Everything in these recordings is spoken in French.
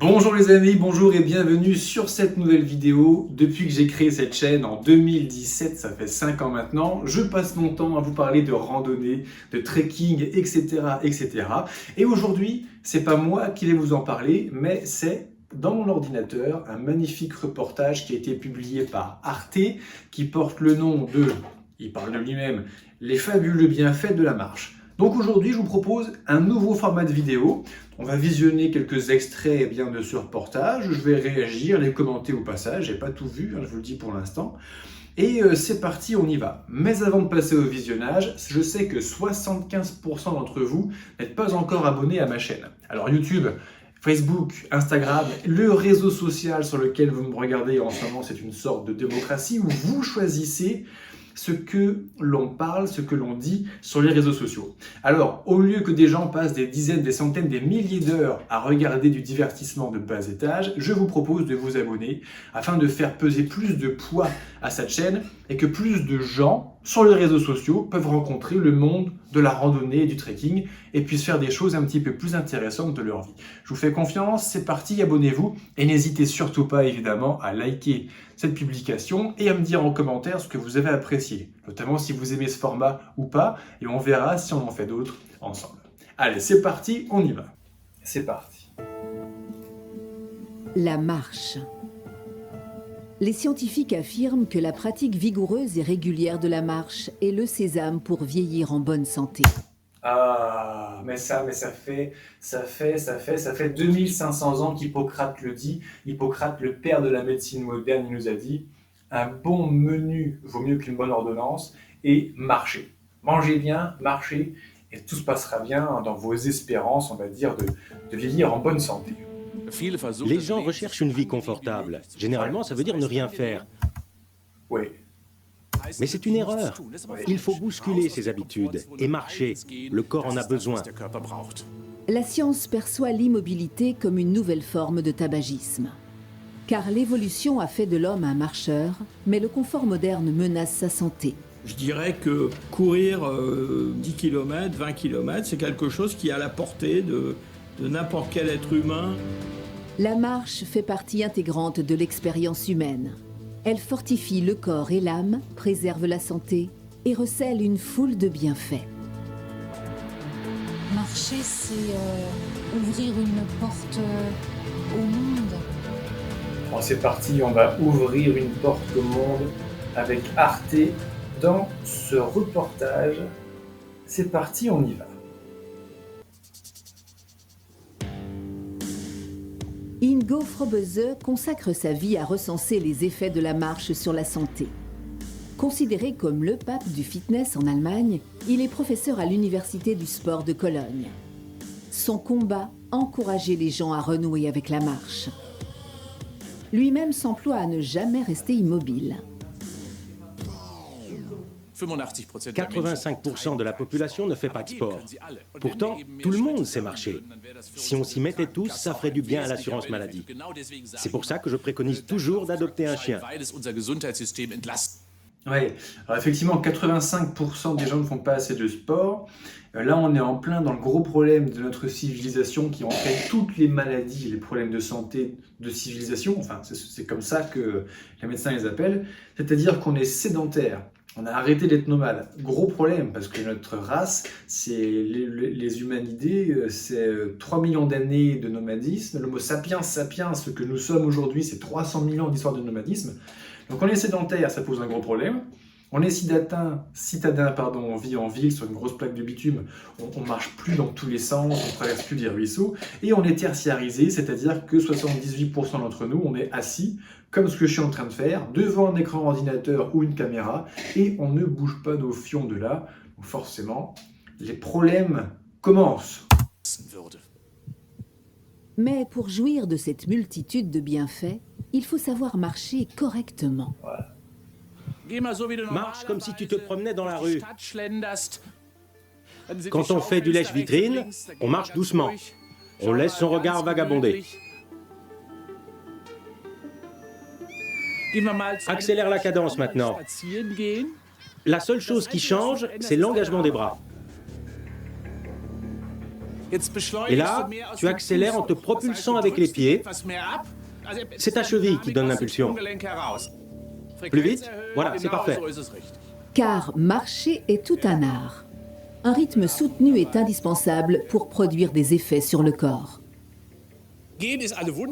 Bonjour les amis, bonjour et bienvenue sur cette nouvelle vidéo. Depuis que j'ai créé cette chaîne en 2017, ça fait 5 ans maintenant, je passe mon temps à vous parler de randonnée, de trekking, etc. etc. Et aujourd'hui, c'est pas moi qui vais vous en parler, mais c'est dans mon ordinateur un magnifique reportage qui a été publié par Arte, qui porte le nom de, il parle de lui-même, les fabuleux bienfaits de la marche. Donc aujourd'hui, je vous propose un nouveau format de vidéo. On va visionner quelques extraits de ce reportage. Je vais réagir, les commenter au passage. J'ai pas tout vu, je vous le dis pour l'instant. Et c'est parti, on y va. Mais avant de passer au visionnage, je sais que 75% d'entre vous n'êtes pas encore abonnés à ma chaîne. Alors YouTube, Facebook, Instagram, le réseau social sur lequel vous me regardez en ce moment, c'est une sorte de démocratie où vous choisissez ce que l'on parle, ce que l'on dit sur les réseaux sociaux. Alors, au lieu que des gens passent des dizaines, des centaines, des milliers d'heures à regarder du divertissement de bas étage, je vous propose de vous abonner afin de faire peser plus de poids à cette chaîne et que plus de gens sur les réseaux sociaux peuvent rencontrer le monde de la randonnée et du trekking et puissent faire des choses un petit peu plus intéressantes de leur vie. Je vous fais confiance, c'est parti, abonnez-vous et n'hésitez surtout pas évidemment à liker cette publication et à me dire en commentaire ce que vous avez apprécié, notamment si vous aimez ce format ou pas, et on verra si on en fait d'autres ensemble. Allez, c'est parti, on y va. C'est parti. La marche. Les scientifiques affirment que la pratique vigoureuse et régulière de la marche est le sésame pour vieillir en bonne santé. Ah, mais ça fait 2500 ans qu'Hippocrate le dit. Hippocrate, le père de la médecine moderne, il nous a dit un bon menu vaut mieux qu'une bonne ordonnance et marchez. Mangez bien, marchez et tout se passera bien dans vos espérances, on va dire, de vieillir en bonne santé. Les gens recherchent une vie confortable. Généralement, ça veut dire ne rien faire. Oui. Mais c'est une erreur. Il faut bousculer ses habitudes et marcher. Le corps en a besoin. La science perçoit l'immobilité comme une nouvelle forme de tabagisme. Car l'évolution a fait de l'homme un marcheur, mais le confort moderne menace sa santé. Je dirais que courir 10 km, 20 km, c'est quelque chose qui est à la portée de n'importe quel être humain. La marche fait partie intégrante de l'expérience humaine. Elle fortifie le corps et l'âme, préserve la santé et recèle une foule de bienfaits. Marcher, c'est ouvrir une porte au monde. Bon, c'est parti, on va ouvrir une porte au monde avec Arte dans ce reportage. C'est parti, on y va. Ingo Frobese consacre sa vie à recenser les effets de la marche sur la santé. Considéré comme le pape du fitness en Allemagne, il est professeur à l'Université du sport de Cologne. Son combat, encourager les gens à renouer avec la marche. Lui-même s'emploie à ne jamais rester immobile. 85% de la population ne fait pas de sport. Pourtant, tout le monde sait marcher. Si on s'y mettait tous, ça ferait du bien à l'assurance maladie. C'est pour ça que je préconise toujours d'adopter un chien. Oui, alors effectivement, 85% des gens ne font pas assez de sport. Là, on est en plein dans le gros problème de notre civilisation qui entraîne toutes les maladies et les problèmes de santé de civilisation. Enfin, c'est comme ça que les médecins les appellent. C'est-à-dire qu'on est sédentaire. On a arrêté d'être nomade. Gros problème, parce que notre race, c'est les humanidés, c'est 3 millions d'années de nomadisme. L'homo sapiens sapiens, ce que nous sommes aujourd'hui, c'est 300 millions d'histoires de nomadisme. Donc on est sédentaire, ça pose un gros problème. On est citadin, on vit en ville sur une grosse plaque de bitume, on marche plus dans tous les sens, on traverse plus des ruisseaux, et on est tertiarisé, c'est-à-dire que 78% d'entre nous, on est assis, comme ce que je suis en train de faire, devant un écran ordinateur ou une caméra, et on ne bouge pas nos fions de là. Donc forcément, les problèmes commencent. Mais pour jouir de cette multitude de bienfaits, il faut savoir marcher correctement. Voilà. Marche comme si tu te promenais dans la rue. Quand on fait du lèche-vitrine, on marche doucement. On laisse son regard vagabonder. Accélère la cadence maintenant. La seule chose qui change, c'est l'engagement des bras. Et là, tu accélères en te propulsant avec les pieds. C'est ta cheville qui donne l'impulsion. Plus vite? Voilà, c'est parfait. Car marcher est tout un art. Un rythme soutenu est indispensable pour produire des effets sur le corps.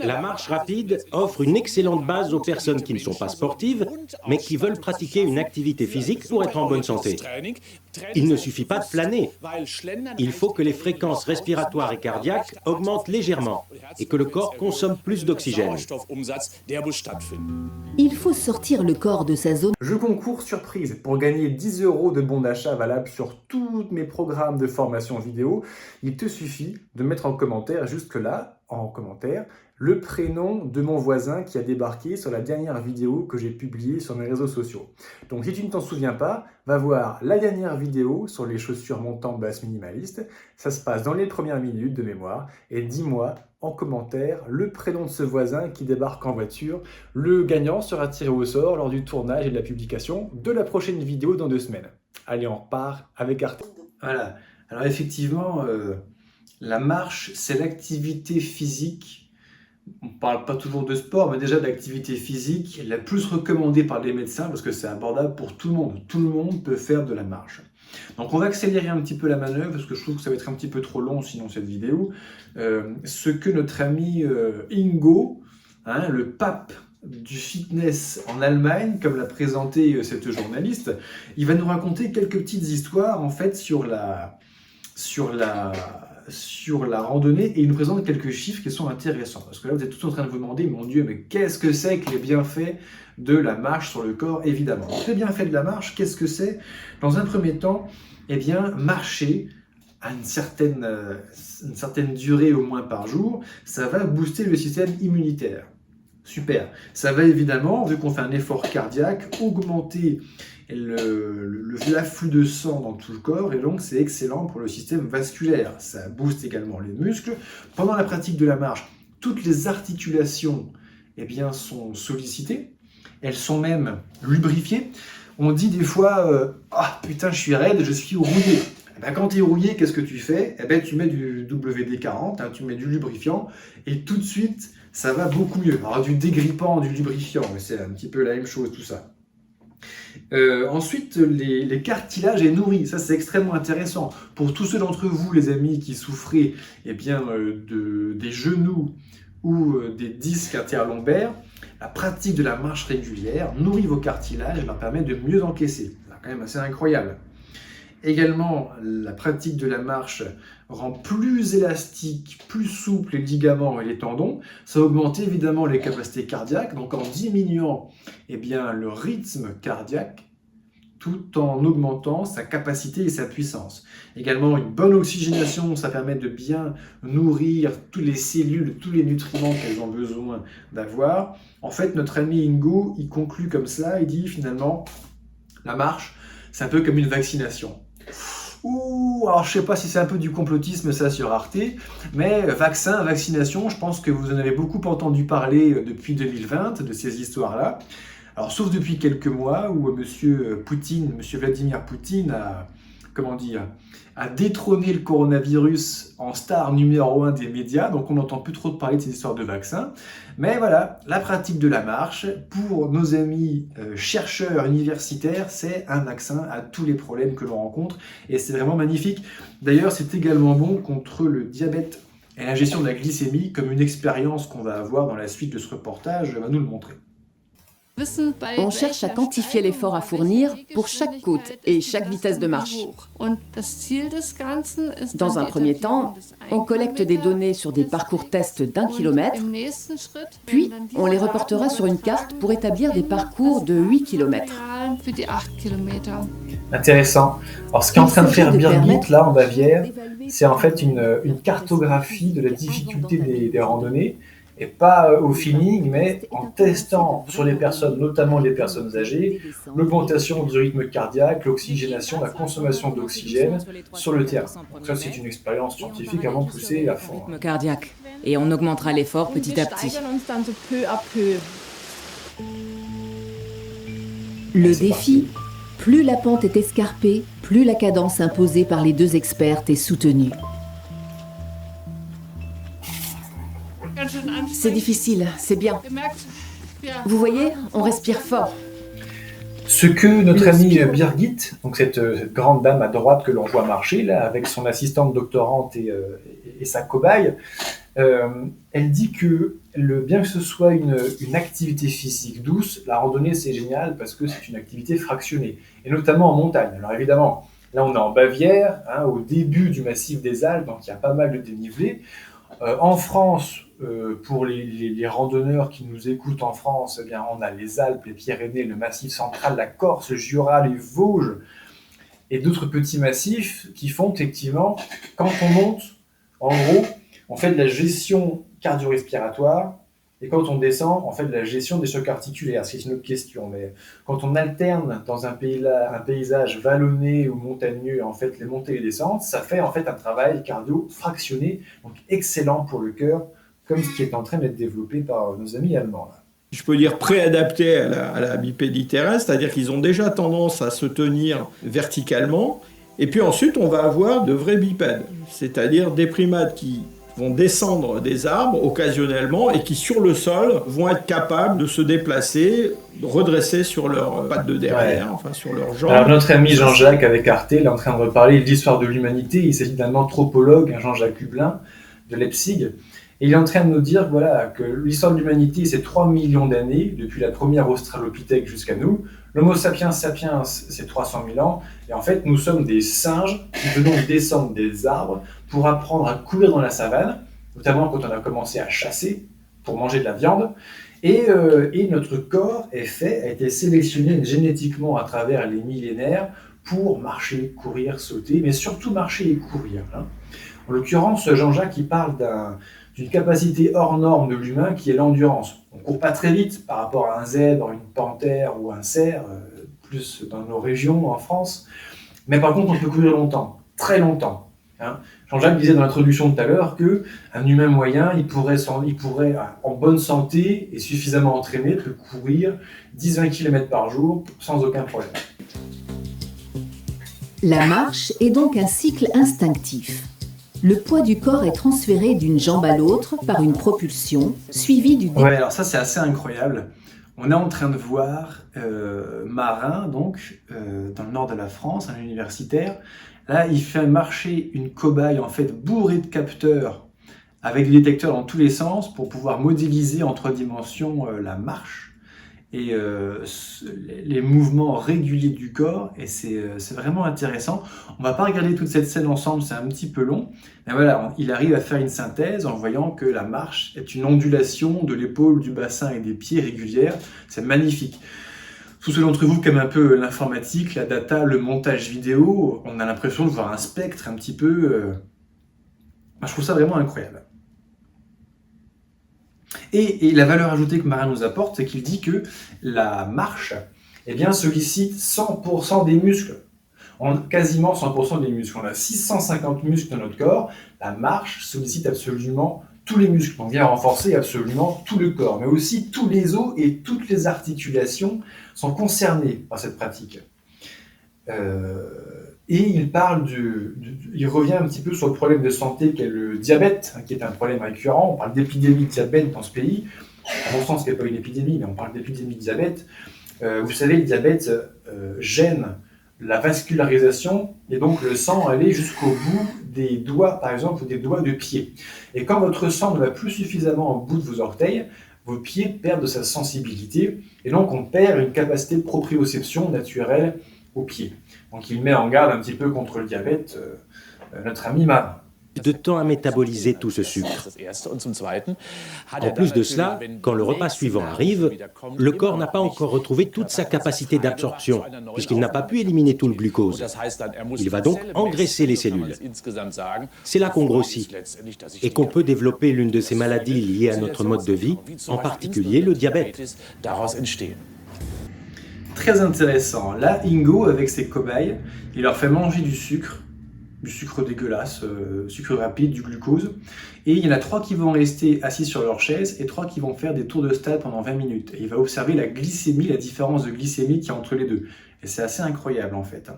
La marche rapide offre une excellente base aux personnes qui ne sont pas sportives, mais qui veulent pratiquer une activité physique pour être en bonne santé. Il ne suffit pas de flâner. Il faut que les fréquences respiratoires et cardiaques augmentent légèrement et que le corps consomme plus d'oxygène. Il faut sortir le corps de sa zone. Je concours surprise pour gagner 10 € de bons d'achat valables sur tous mes programmes de formation vidéo. Il te suffit de mettre en commentaire jusque-là, le prénom de mon voisin qui a débarqué sur la dernière vidéo que j'ai publiée sur mes réseaux sociaux. Donc si tu ne t'en souviens pas, va voir la dernière vidéo sur les chaussures montantes basses minimalistes. Ça se passe dans les premières minutes de mémoire. Et dis-moi en commentaire le prénom de ce voisin qui débarque en voiture. Le gagnant sera tiré au sort lors du tournage et de la publication de la prochaine vidéo dans 2 semaines. Allez, on repart avec Arte. Voilà. Alors effectivement, la marche, c'est l'activité physique. On ne parle pas toujours de sport, mais déjà d'activité physique la plus recommandée par les médecins parce que c'est abordable pour tout le monde. Tout le monde peut faire de la marche. Donc on va accélérer un petit peu la manœuvre parce que je trouve que ça va être un petit peu trop long sinon cette vidéo. Ce que notre ami Ingo, le pape du fitness en Allemagne, comme l'a présenté cette journaliste, il va nous raconter quelques petites histoires en fait sur la randonnée et il nous présente quelques chiffres qui sont intéressants. Parce que là, vous êtes tous en train de vous demander, mon Dieu, mais qu'est-ce que c'est que les bienfaits de la marche sur le corps, évidemment. Donc, les bienfaits de la marche, qu'est-ce que c'est? Dans un premier temps, eh bien, marcher à une certaine durée au moins par jour, ça va booster le système immunitaire. Super. Ça va évidemment, vu qu'on fait un effort cardiaque, augmenter l'afflux de sang dans tout le corps et donc c'est excellent pour le système vasculaire. Ça booste également les muscles. Pendant la pratique de la marche, toutes les articulations sont sollicitées. Elles sont même lubrifiées. On dit des fois « Ah putain, je suis raide, je suis rouillé ». Quand tu es rouillé, qu'est-ce que tu fais? Tu mets du WD-40, tu mets du lubrifiant et tout de suite, ça va beaucoup mieux. Alors du dégrippant, du lubrifiant, mais c'est un petit peu la même chose tout ça. Ensuite, les cartilages est nourri. Ça, c'est extrêmement intéressant. Pour tous ceux d'entre vous, les amis, qui souffraient des genoux ou des disques interlombaires, la pratique de la marche régulière nourrit vos cartilages et leur permet de mieux encaisser. C'est quand même assez incroyable. Également, la pratique de la marche rend plus élastique, plus souple les ligaments et les tendons. Ça augmente évidemment les capacités cardiaques, donc en diminuant le rythme cardiaque, tout en augmentant sa capacité et sa puissance. Également, une bonne oxygénation, ça permet de bien nourrir toutes les cellules, tous les nutriments qu'elles ont besoin d'avoir. En fait, notre ami Ingo, il conclut comme ça, il dit finalement, la marche, c'est un peu comme une vaccination. Alors je sais pas si c'est un peu du complotisme ça sur Arte, mais vaccination, je pense que vous en avez beaucoup entendu parler depuis 2020 de ces histoires-là. Alors sauf depuis quelques mois où Monsieur Vladimir Poutine a détrôné le coronavirus en star numéro 1 des médias, donc on n'entend plus trop parler de ces histoires de vaccins. Mais voilà, la pratique de la marche, pour nos amis chercheurs universitaires, c'est un vaccin à tous les problèmes que l'on rencontre, et c'est vraiment magnifique. D'ailleurs, c'est également bon contre le diabète et la gestion de la glycémie, comme une expérience qu'on va avoir dans la suite de ce reportage va nous le montrer. On cherche à quantifier l'effort à fournir pour chaque côte et chaque vitesse de marche. Dans un premier temps, on collecte des données sur des parcours tests d'1 kilomètre, puis on les reportera sur une carte pour établir des parcours de 8 km. Intéressant. Alors ce qu'est en train de faire Birgit là en Bavière, c'est en fait une cartographie de la difficulté des randonnées. Et pas au feeling, mais en testant sur les personnes, notamment les personnes âgées, l'augmentation du rythme cardiaque, l'oxygénation, la consommation d'oxygène sur le terrain. Donc ça, c'est une expérience scientifique vraiment poussée à fond. Rythme cardiaque. Et on augmentera l'effort petit à petit. Le défi, plus la pente est escarpée, plus la cadence imposée par les deux expertes est soutenue. c'est difficile, c'est bien. Vous voyez, on respire fort. Ce que notre amie Birgit, donc cette grande dame à droite que l'on voit marcher, là, avec son assistante doctorante et sa cobaye, elle dit que bien que ce soit une activité physique douce, la randonnée c'est génial parce que c'est une activité fractionnée, et notamment en montagne. Alors évidemment, là on est en Bavière, hein, au début du massif des Alpes, donc il y a pas mal de dénivelé. En France, pour les randonneurs qui nous écoutent en France, eh bien, on a les Alpes, les Pyrénées, le Massif central, la Corse, le Jura, les Vosges et d'autres petits massifs qui font effectivement, quand on monte, en gros, on fait de la gestion cardio-respiratoire, et quand on descend, on fait de la gestion des chocs articulaires. C'est une autre question, mais quand on alterne dans un paysage vallonné ou montagneux, en fait, les montées et les descentes, ça fait en fait un travail cardio fractionné, donc excellent pour le cœur, comme ce qui est en train d'être développé par nos amis allemands, là. Je peux dire préadaptés à la bipédie terrestre, c'est-à-dire qu'ils ont déjà tendance à se tenir verticalement, et puis ensuite on va avoir de vrais bipèdes, c'est-à-dire des primates qui vont descendre des arbres occasionnellement et qui sur le sol vont être capables de se déplacer, de redresser sur leurs pattes de derrière, enfin sur leurs jambes. Alors notre ami Jean-Jacques avec Arte, il est en train de reparler de l'histoire de l'humanité. Il s'agit d'un anthropologue, Jean-Jacques Hublin de Leipzig. Et il est en train de nous dire voilà, que l'histoire de l'humanité, c'est 3 millions d'années, depuis la première Australopithèque jusqu'à nous. L'Homo sapiens sapiens, c'est 300 000 ans. Et en fait, nous sommes des singes qui venons descendre des arbres pour apprendre à courir dans la savane, notamment quand on a commencé à chasser pour manger de la viande. Et notre corps a été sélectionné génétiquement à travers les millénaires pour marcher, courir, sauter, mais surtout marcher et courir, hein. En l'occurrence, Jean-Jacques, il parle d'une capacité hors norme de l'humain qui est l'endurance. On ne court pas très vite par rapport à un zèbre, une panthère ou un cerf, plus dans nos régions en France, mais par contre on peut courir longtemps, très longtemps, hein. Jean-Jacques disait dans l'introduction tout à l'heure qu'un humain moyen, il pourrait en bonne santé et suffisamment entraîné peut courir 10-20 km par jour sans aucun problème. La marche est donc un cycle instinctif. Le poids du corps est transféré d'une jambe à l'autre par une propulsion, suivie du... Ouais, alors ça c'est assez incroyable. On est en train de voir Marin, donc, dans le nord de la France, un universitaire. Là, il fait marcher une cobaye en fait bourrée de capteurs avec des détecteurs dans tous les sens pour pouvoir modéliser en 3 dimensions la marche et les mouvements réguliers du corps, et c'est vraiment intéressant. On va pas regarder toute cette scène ensemble, c'est un petit peu long, mais voilà, il arrive à faire une synthèse en voyant que la marche est une ondulation de l'épaule, du bassin et des pieds régulière. C'est magnifique. Tous ceux d'entre vous qui aiment un peu l'informatique, la data, le montage vidéo, on a l'impression de voir un spectre un petit peu... Je trouve ça vraiment incroyable. Et la valeur ajoutée que Marin nous apporte, c'est qu'il dit que la marche sollicite 100% des muscles. Quasiment 100% des muscles. On a 650 muscles dans notre corps. La marche sollicite absolument tous les muscles. On vient renforcer absolument tout le corps. Mais aussi tous les os et toutes les articulations sont concernés par cette pratique. Et il parle il revient un petit peu sur le problème de santé qu'est le diabète, qui est un problème récurrent. On parle d'épidémie de diabète dans ce pays. À mon sens, ce n'est pas une épidémie, mais on parle d'épidémie de diabète. Vous savez, le diabète gêne la vascularisation, et donc le sang allait jusqu'au bout des doigts, par exemple, ou des doigts de pied. Et quand votre sang ne va plus suffisamment au bout de vos orteils, vos pieds perdent de sa sensibilité, et donc on perd une capacité de proprioception naturelle aux pieds. Donc il met en garde un petit peu contre le diabète, notre ami Marin. De temps à métaboliser tout ce sucre. En plus de cela, quand le repas suivant arrive, le corps n'a pas encore retrouvé toute sa capacité d'absorption, puisqu'il n'a pas pu éliminer tout le glucose. Il va donc engraisser les cellules. C'est là qu'on grossit, et qu'on peut développer l'une de ces maladies liées à notre mode de vie, en particulier le diabète. Très intéressant. Là, Ingo, avec ses cobayes, il leur fait manger du sucre dégueulasse, sucre rapide, du glucose. Et il y en a 3 qui vont rester assis sur leur chaise et 3 qui vont faire des tours de stade pendant 20 minutes. Et il va observer la glycémie, la différence de glycémie qu'il y a entre les deux. Et c'est assez incroyable en fait.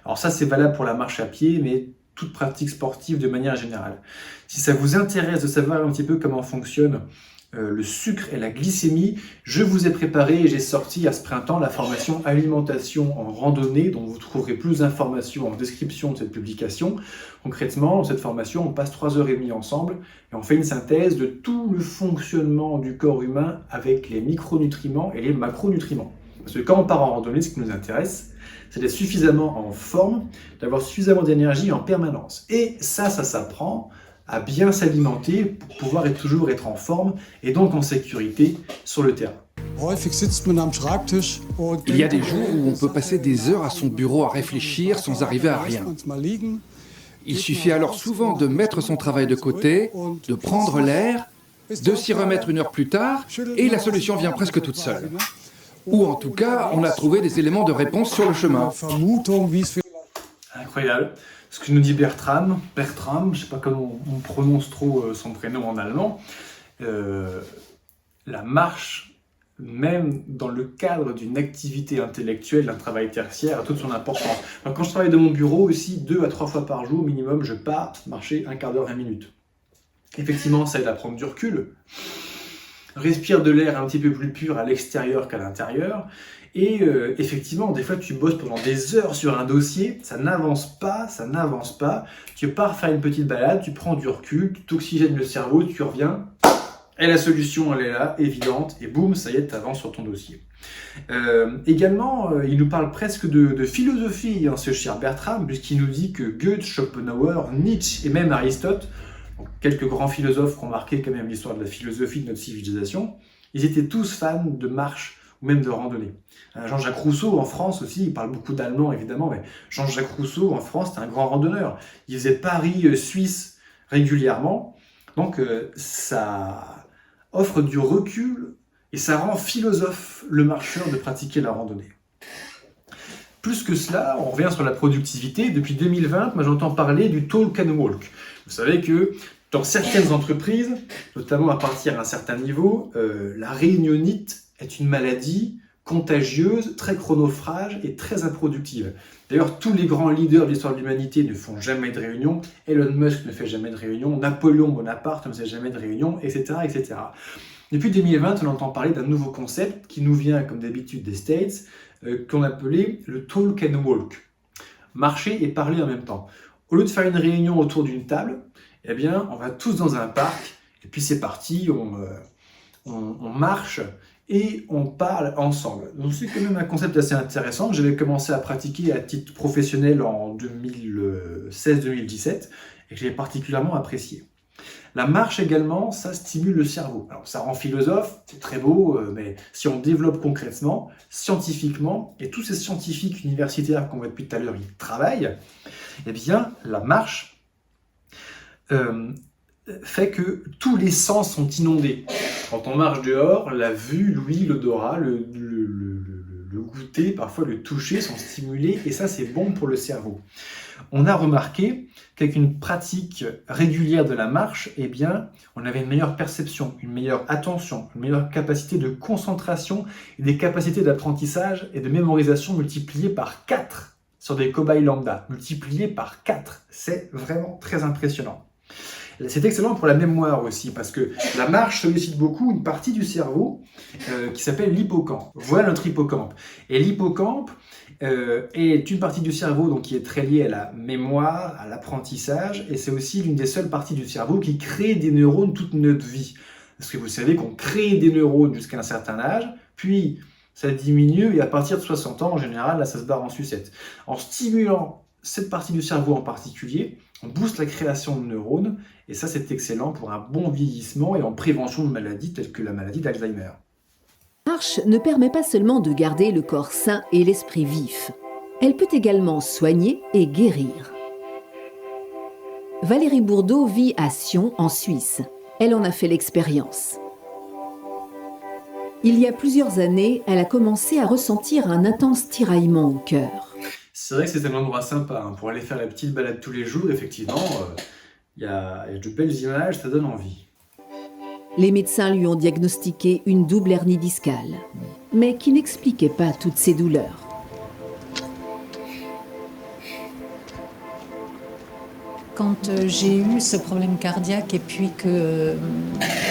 Alors ça, c'est valable pour la marche à pied, mais toute pratique sportive de manière générale. Si ça vous intéresse de savoir un petit peu comment fonctionne le sucre et la glycémie, je vous ai préparé et j'ai sorti à ce printemps la formation alimentation en randonnée, dont vous trouverez plus d'informations en description de cette publication. Concrètement, dans cette formation, on passe 3h30 ensemble et on fait une synthèse de tout le fonctionnement du corps humain avec les micronutriments et les macronutriments. Parce que quand on part en randonnée, ce qui nous intéresse, c'est d'être suffisamment en forme, d'avoir suffisamment d'énergie en permanence. Et ça s'apprend à bien s'alimenter pour pouvoir toujours être en forme et donc en sécurité sur le terrain. Il y a des jours où on peut passer des heures à son bureau à réfléchir sans arriver à rien. Il suffit alors souvent de mettre son travail de côté, de prendre l'air, de s'y remettre une heure plus tard et la solution vient presque toute seule. Ou en tout cas, on a trouvé des éléments de réponse sur le chemin. Incroyable. Ce que nous dit Bertram, je ne sais pas comment on prononce trop son prénom en allemand, la marche, même dans le cadre d'une activité intellectuelle, d'un travail tertiaire, a toute son importance. Alors, quand je travaille de mon bureau aussi, 2 à 3 fois par jour minimum, je pars marcher un quart d'heure, 20 minutes. Effectivement, ça aide à prendre du recul. Respire de l'air un petit peu plus pur à l'extérieur qu'à l'intérieur. Et effectivement, des fois, tu bosses pendant des heures sur un dossier, ça n'avance pas. Tu pars faire une petite balade, tu prends du recul, tu t'oxygènes le cerveau, tu reviens, et la solution, elle est là, évidente, et boum, ça y est, tu avances sur ton dossier. Également, il nous parle presque de philosophie, ce cher Bertram, puisqu'il nous dit que Goethe, Schopenhauer, Nietzsche et même Aristote, donc quelques grands philosophes qui ont marqué quand même l'histoire de la philosophie de notre civilisation, ils étaient tous fans de marche ou même de randonnée. Jean-Jacques Rousseau en France aussi, il parle beaucoup d'allemand évidemment, mais Jean-Jacques Rousseau en France, c'était un grand randonneur. Il faisait Paris-Suisse régulièrement, donc ça offre du recul et ça rend philosophe le marcheur de pratiquer la randonnée. Plus que cela, on revient sur la productivité. Depuis 2020, moi j'entends parler du talk and walk. Vous savez que dans certaines entreprises, notamment à partir d'un certain niveau, la réunionnite est une maladie contagieuse, très chronophage et très improductive. D'ailleurs, tous les grands leaders de l'histoire de l'humanité ne font jamais de réunion. Elon Musk ne fait jamais de réunion. Napoléon Bonaparte ne fait jamais de réunion, etc., etc. Depuis 2020, on entend parler d'un nouveau concept qui nous vient, comme d'habitude, des States, qu'on appelait le talk and walk. Marcher et parler en même temps. Au lieu de faire une réunion autour d'une table, eh bien, on va tous dans un parc, et puis c'est parti, on marche et on parle ensemble. Donc c'est quand même un concept assez intéressant que j'avais commencé à pratiquer à titre professionnel en 2016-2017 et que j'ai particulièrement apprécié. La marche également, ça stimule le cerveau. Alors ça rend philosophe, c'est très beau, mais si on développe concrètement, scientifiquement, et tous ces scientifiques universitaires qu'on voit depuis tout à l'heure, ils travaillent, eh bien la marche fait que tous les sens sont inondés. Quand on marche dehors, la vue, l'ouïe, l'odorat, le goûter, parfois le toucher sont stimulés et ça c'est bon pour le cerveau. On a remarqué qu'avec une pratique régulière de la marche, eh bien, on avait une meilleure perception, une meilleure attention, une meilleure capacité de concentration et des capacités d'apprentissage et de mémorisation multipliées par 4 sur des cobayes lambda, multipliées par 4. C'est vraiment très impressionnant. C'est excellent pour la mémoire aussi, parce que la marche sollicite beaucoup une partie du cerveau qui s'appelle l'hippocampe. Voilà notre hippocampe. Et l'hippocampe est une partie du cerveau donc, qui est très liée à la mémoire, à l'apprentissage, et c'est aussi l'une des seules parties du cerveau qui crée des neurones toute notre vie. Parce que vous savez qu'on crée des neurones jusqu'à un certain âge, puis ça diminue, et à partir de 60 ans, en général, là, ça se barre en sucette. En stimulant cette partie du cerveau en particulier, on booste la création de neurones, et ça c'est excellent pour un bon vieillissement et en prévention de maladies telles que la maladie d'Alzheimer. La marche ne permet pas seulement de garder le corps sain et l'esprit vif. Elle peut également soigner et guérir. Valérie Bourdeau vit à Sion, en Suisse. Elle en a fait l'expérience. Il y a plusieurs années, elle a commencé à ressentir un intense tiraillement au cœur. C'est vrai que c'est un endroit sympa pour aller faire la petite balade tous les jours. Effectivement, il y a de belles images, ça donne envie. Les médecins lui ont diagnostiqué une double hernie discale, mais qui n'expliquait pas toutes ces douleurs. Quand j'ai eu ce problème cardiaque et puis que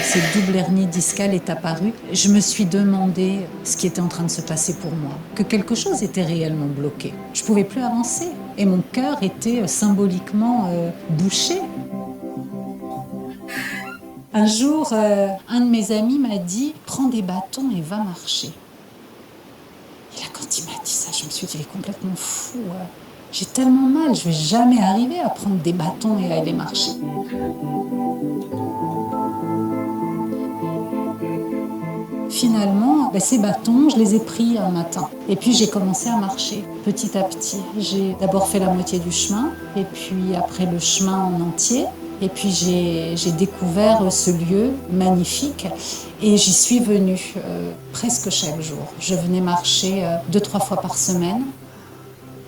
cette double hernie discale est apparue, je me suis demandé ce qui était en train de se passer pour moi, que quelque chose était réellement bloqué. Je ne pouvais plus avancer et mon cœur était symboliquement bouché. Un jour, un de mes amis m'a dit « Prends des bâtons et va marcher ». Et là, quand il m'a dit ça, je me suis dit « Il est complètement fou. J'ai tellement mal, je ne vais jamais arriver à prendre des bâtons et à aller marcher. » Finalement, ces bâtons, je les ai pris un matin. Et puis j'ai commencé à marcher petit à petit. J'ai d'abord fait la moitié du chemin, et puis après le chemin en entier. Et puis j'ai découvert ce lieu magnifique et j'y suis venue presque chaque jour. Je venais marcher 2-3 fois par semaine.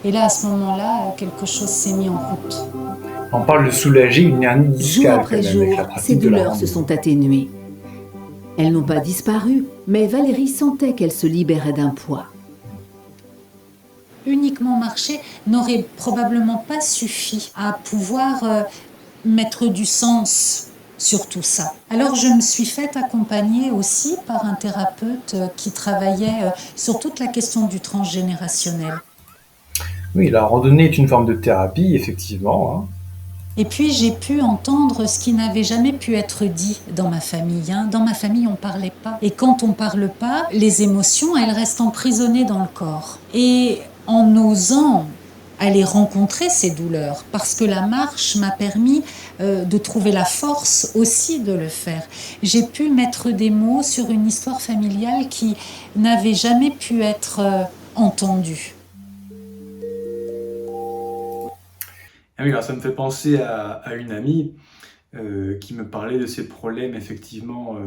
Et là, à ce moment-là, quelque chose s'est mis en route. On parle de soulager une hernie discale. Jour après jour, ces douleurs se sont atténuées. Elles n'ont pas disparu, mais Valérie sentait qu'elle se libérait d'un poids. Uniquement marcher n'aurait probablement pas suffi à pouvoir mettre du sens sur tout ça. Alors je me suis faite accompagner aussi par un thérapeute qui travaillait sur toute la question du transgénérationnel. Oui, la randonnée est une forme de thérapie, effectivement. Et puis j'ai pu entendre ce qui n'avait jamais pu être dit dans ma famille. Dans ma famille, on ne parlait pas. Et quand on ne parle pas, les émotions, elles restent emprisonnées dans le corps. Et en osant aller rencontrer ces douleurs, parce que la marche m'a permis de trouver la force aussi de le faire. J'ai pu mettre des mots sur une histoire familiale qui n'avait jamais pu être entendue. Ah oui, alors ça me fait penser à une amie qui me parlait de ses problèmes effectivement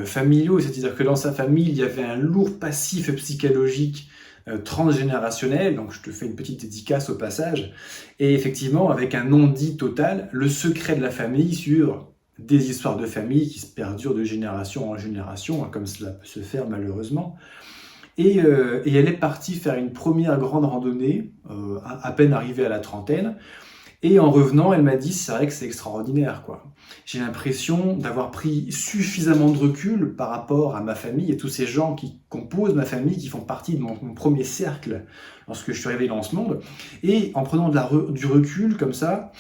familiaux, c'est-à-dire que dans sa famille, il y avait un lourd passif psychologique transgénérationnel, donc je te fais une petite dédicace au passage, et effectivement avec un non-dit total, le secret de la famille sur des histoires de famille qui se perdurent de génération en génération, comme cela peut se faire malheureusement. Et elle est partie faire une première grande randonnée, à peine arrivée à la trentaine, et en revenant, elle m'a dit, c'est vrai que c'est extraordinaire, quoi. J'ai l'impression d'avoir pris suffisamment de recul par rapport à ma famille et tous ces gens qui composent ma famille, qui font partie de mon premier cercle lorsque je suis arrivé dans ce monde. Et en prenant du recul comme ça,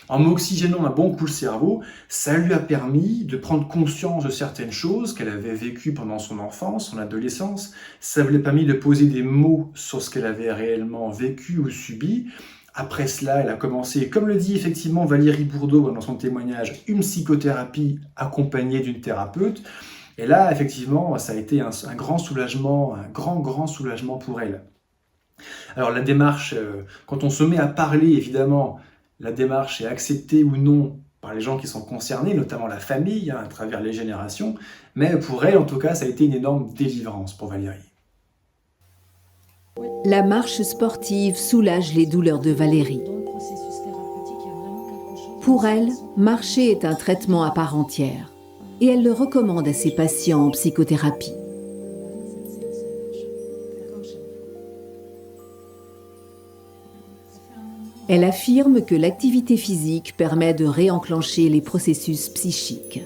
en m'oxygénant un bon coup le cerveau, ça lui a permis de prendre conscience de certaines choses qu'elle avait vécues pendant son enfance, son adolescence. Ça lui a permis de poser des mots sur ce qu'elle avait réellement vécu ou subi. Après cela, elle a commencé, comme le dit effectivement Valérie Bourdeau dans son témoignage, une psychothérapie accompagnée d'une thérapeute. Et là, effectivement, ça a été un grand soulagement, un grand soulagement pour elle. Alors la démarche, quand on se met à parler, évidemment, la démarche est acceptée ou non par les gens qui sont concernés, notamment la famille, à travers les générations. Mais pour elle, en tout cas, ça a été une énorme délivrance pour Valérie. La marche sportive soulage les douleurs de Valérie. Pour elle, marcher est un traitement à part entière et elle le recommande à ses patients en psychothérapie. Elle affirme que l'activité physique permet de réenclencher les processus psychiques.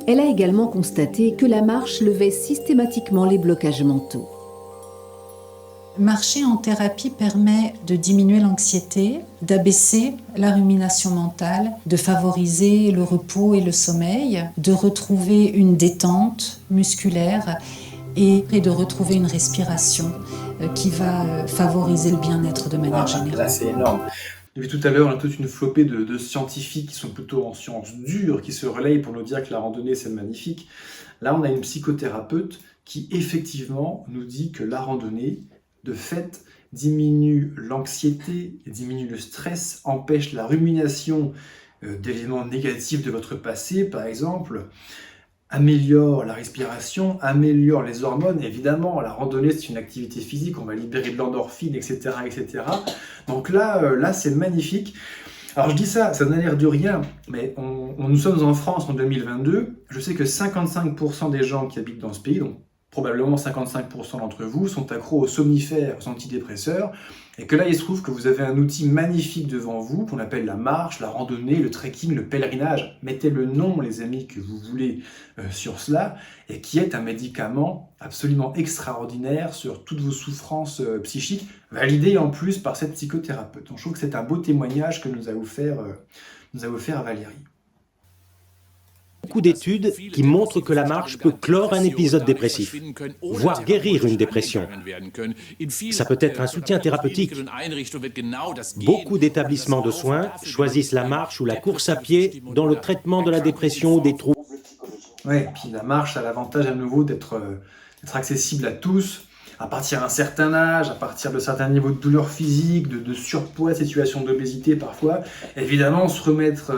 Elle a également constaté que la marche levait systématiquement les blocages mentaux. Marcher en thérapie permet de diminuer l'anxiété, d'abaisser la rumination mentale, de favoriser le repos et le sommeil, de retrouver une détente musculaire et de retrouver une respiration qui va favoriser le bien-être de manière générale. Là, c'est énorme. Depuis tout à l'heure, on a toute une flopée de scientifiques qui sont plutôt en sciences dures, qui se relayent pour nous dire que la randonnée, c'est magnifique. Là, on a une psychothérapeute qui, effectivement, nous dit que la randonnée, de fait, diminue l'anxiété, diminue le stress, empêche la rumination d'éléments négatifs de votre passé, par exemple, améliore la respiration, améliore les hormones. Évidemment, la randonnée, c'est une activité physique, on va libérer de l'endorphine, etc., etc. Donc là, c'est magnifique. Alors je dis ça n'a l'air de rien, mais nous sommes en France en 2022. Je sais que 55% des gens qui habitent dans ce pays, donc probablement 55% d'entre vous sont accros aux somnifères, aux antidépresseurs, et que là, il se trouve que vous avez un outil magnifique devant vous, qu'on appelle la marche, la randonnée, le trekking, le pèlerinage. Mettez le nom, les amis, que vous voulez sur cela, et qui est un médicament absolument extraordinaire sur toutes vos souffrances psychiques, validé en plus par cette psychothérapeute. Donc, je trouve que c'est un beau témoignage que nous a offert Valérie. Beaucoup d'études qui montrent que la marche peut clore un épisode dépressif, voire guérir une dépression. Ça peut être un soutien thérapeutique. Beaucoup d'établissements de soins choisissent la marche ou la course à pied dans le traitement de la dépression ou des troubles. Oui, puis la marche a l'avantage à nouveau d'être accessible à tous, à partir d'un certain âge, à partir de certains niveaux de douleur physique, de surpoids, de situation d'obésité parfois. Évidemment, se remettre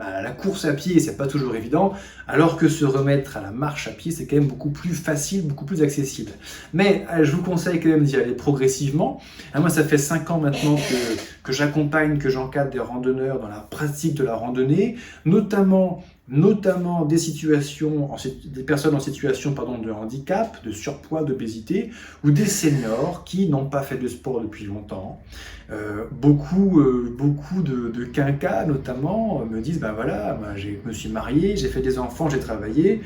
à la course à pied, c'est pas toujours évident, alors que se remettre à la marche à pied, c'est quand même beaucoup plus facile, beaucoup plus accessible. Mais je vous conseille quand même d'y aller progressivement. Moi, ça fait 5 ans maintenant que j'accompagne, que j'encadre des randonneurs dans la pratique de la randonnée, notamment des personnes en situation de handicap, de surpoids, d'obésité, ou des seniors qui n'ont pas fait de sport depuis longtemps. Beaucoup de quinquas notamment me disent, ben voilà, moi, je me suis marié, j'ai fait des enfants, j'ai travaillé,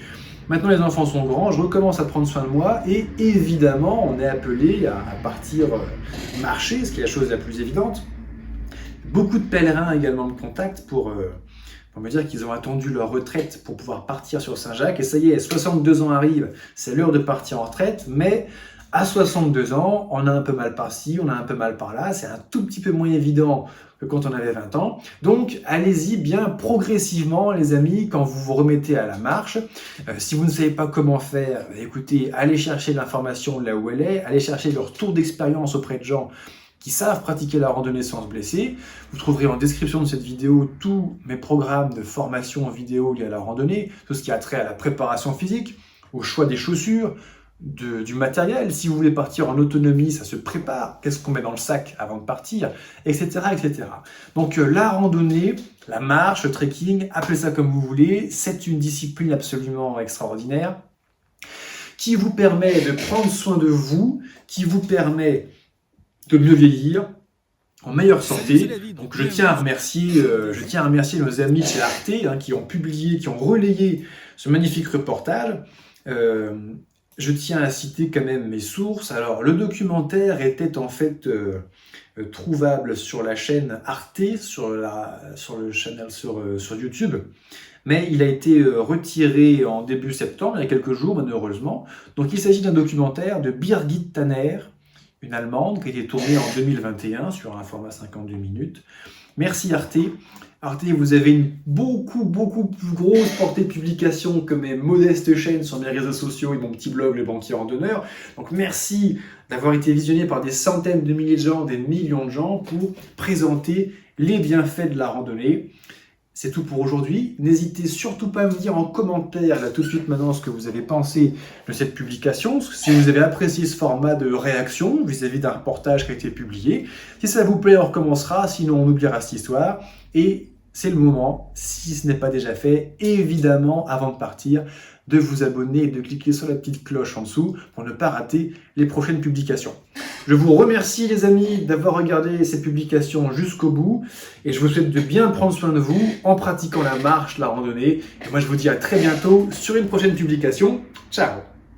maintenant les enfants sont grands, je recommence à prendre soin de moi, et évidemment on est appelé à partir marcher, ce qui est la chose la plus évidente. Beaucoup de pèlerins également me contactent pour me dire qu'ils ont attendu leur retraite pour pouvoir partir sur Saint-Jacques, et ça y est, 62 ans arrivent, c'est l'heure de partir en retraite, mais à 62 ans, on a un peu mal par-ci, on a un peu mal par-là, c'est un tout petit peu moins évident que quand on avait 20 ans. Donc, allez-y bien progressivement, les amis, quand vous vous remettez à la marche. Si vous ne savez pas comment faire, écoutez, allez chercher l'information là où elle est, allez chercher le retour d'expérience auprès de gens qui savent pratiquer la randonnée sans se blesser. Vous trouverez en description de cette vidéo tous mes programmes de formation en vidéo liés à la randonnée, tout ce qui a trait à la préparation physique, au choix des chaussures, du matériel. Si vous voulez partir en autonomie, ça se prépare. Qu'est-ce qu'on met dans le sac avant de partir, etc., etc. Donc la randonnée, la marche, le trekking, appelez ça comme vous voulez, c'est une discipline absolument extraordinaire qui vous permet de prendre soin de vous, qui vous permet de mieux vieillir, en meilleure santé. Donc je tiens à remercier nos amis de chez Arte qui ont publié, qui ont relayé ce magnifique reportage. Je tiens à citer quand même mes sources. Alors le documentaire était en fait trouvable sur la chaîne Arte, sur YouTube, mais il a été retiré en début septembre, il y a quelques jours malheureusement. Donc il s'agit d'un documentaire de Birgit Tanner, une Allemande, qui a été tournée en 2021 sur un format 52 minutes. Merci Arte. Arte, vous avez une beaucoup plus grosse portée de publication que mes modestes chaînes sur mes réseaux sociaux et mon petit blog Le Banquier Randonneur. Donc merci d'avoir été visionné par des centaines de milliers de gens, des millions de gens pour présenter les bienfaits de la randonnée. C'est tout pour aujourd'hui. N'hésitez surtout pas à me dire en commentaire, là tout de suite maintenant, ce que vous avez pensé de cette publication, si vous avez apprécié ce format de réaction vis-à-vis d'un reportage qui a été publié. Si ça vous plaît, on recommencera, sinon on oubliera cette histoire. Et c'est le moment, si ce n'est pas déjà fait, évidemment, avant de partir, de vous abonner et de cliquer sur la petite cloche en dessous pour ne pas rater les prochaines publications. Je vous remercie les amis d'avoir regardé ces publications jusqu'au bout et je vous souhaite de bien prendre soin de vous en pratiquant la marche, la randonnée. Et moi je vous dis à très bientôt sur une prochaine publication. Ciao!